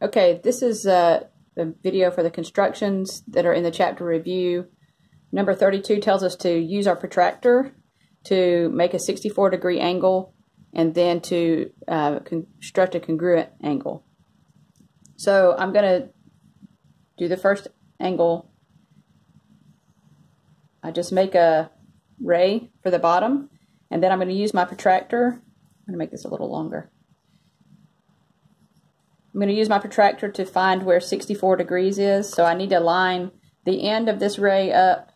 Okay, this is the video for the constructions that are in the chapter review. Number 32 tells us to use our protractor to make a 64-degree angle and then to construct a congruent angle. So I'm going to do the first angle. I just make a ray for the bottom, and then I'm going to use my protractor. I'm going to make this a little longer. I'm going to use my protractor to find where 64 degrees is. So I need to line the end of this ray up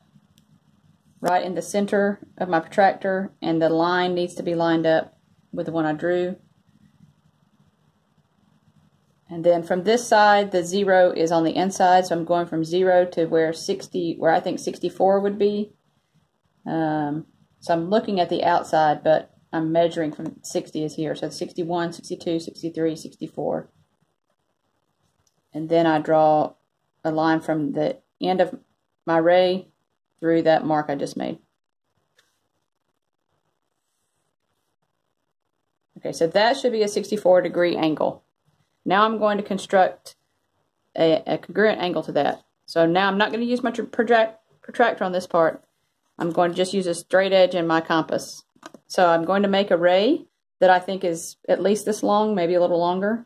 right in the center of my protractor, and the line needs to be lined up with the one I drew. And then from this side, the 0 is on the inside, so I'm going from 0 to where I think 64 would be. So I'm looking at the outside, but I'm measuring from 60 is here. So 61, 62, 63, 64. And then I draw a line from the end of my ray through that mark I just made. Okay, so that should be a 64-degree angle. Now I'm going to construct a congruent angle to that. So now I'm not going to use my protractor on this part. I'm going to just use a straight edge and my compass. So I'm going to make a ray that I think is at least this long, maybe a little longer.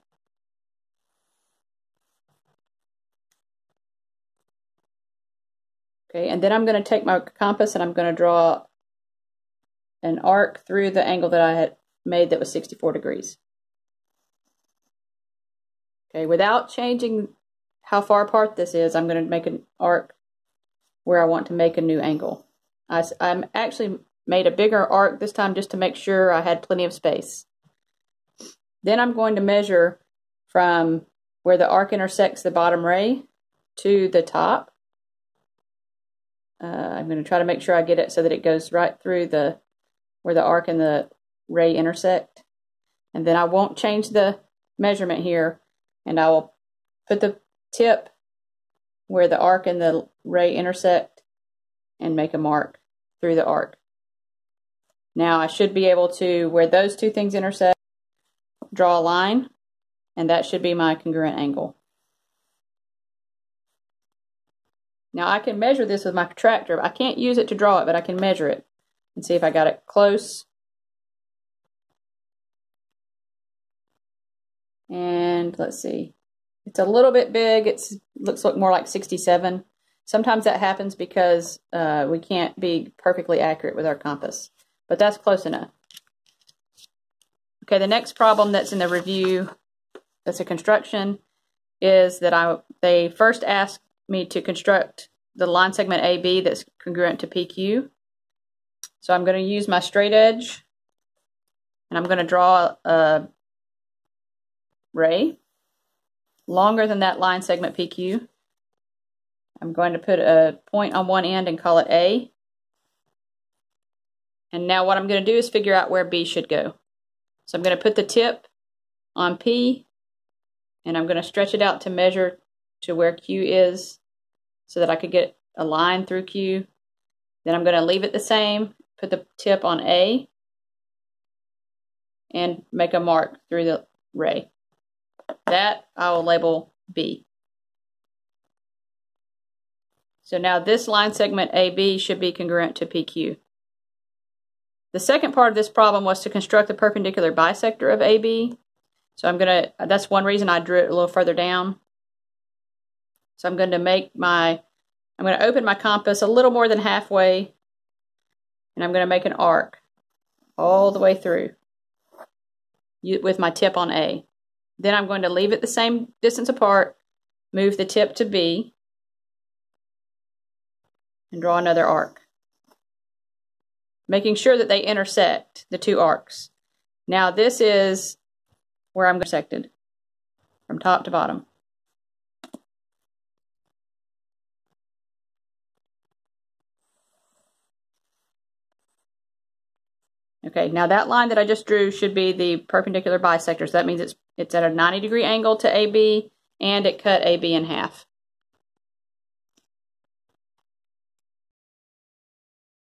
Okay, and then I'm going to take my compass and I'm going to draw an arc through the angle that I had made that was 64 degrees. Okay, without changing how far apart this is, I'm going to make an arc where I want to make a new angle. I actually made a bigger arc this time just to make sure I had plenty of space. Then I'm going to measure from where the arc intersects the bottom ray to the top. I'm going to try to make sure I get it so that it goes right through where the arc and the ray intersect. And then I won't change the measurement here, and I will put the tip where the arc and the ray intersect and make a mark through the arc. Now I should be able to, where those two things intersect, draw a line, and that should be my congruent angle. Now I can measure this with my protractor. I can't use it to draw it, but I can measure it and see if I got it close. And let's see. It's a little bit big. It looks more like 67. Sometimes that happens because we can't be perfectly accurate with our compass, but that's close enough. Okay, the next problem that's in the review, that's a construction, is that they first asked me to construct the line segment AB that's congruent to PQ. So I'm going to use my straight edge, and I'm going to draw a ray longer than that line segment PQ. I'm going to put a point on one end and call it A. And now what I'm going to do is figure out where B should go. So I'm going to put the tip on P, and I'm going to stretch it out to measure to where Q is so that I could get a line through Q. Then I'm going to leave it the same, put the tip on A, and make a mark through the ray. That I will label B. So now this line segment AB should be congruent to PQ. The second part of this problem was to construct the perpendicular bisector of AB. So that's one reason I drew it a little further down. So I'm going to open my compass a little more than halfway, and I'm going to make an arc all the way through with my tip on A. Then I'm going to leave it the same distance apart, move the tip to B, and draw another arc, making sure that they intersect, the two arcs. Now this is where I'm intersected from top to bottom. Okay, now that line that I just drew should be the perpendicular bisector. So that means it's at a 90-degree angle to AB, and it cut AB in half.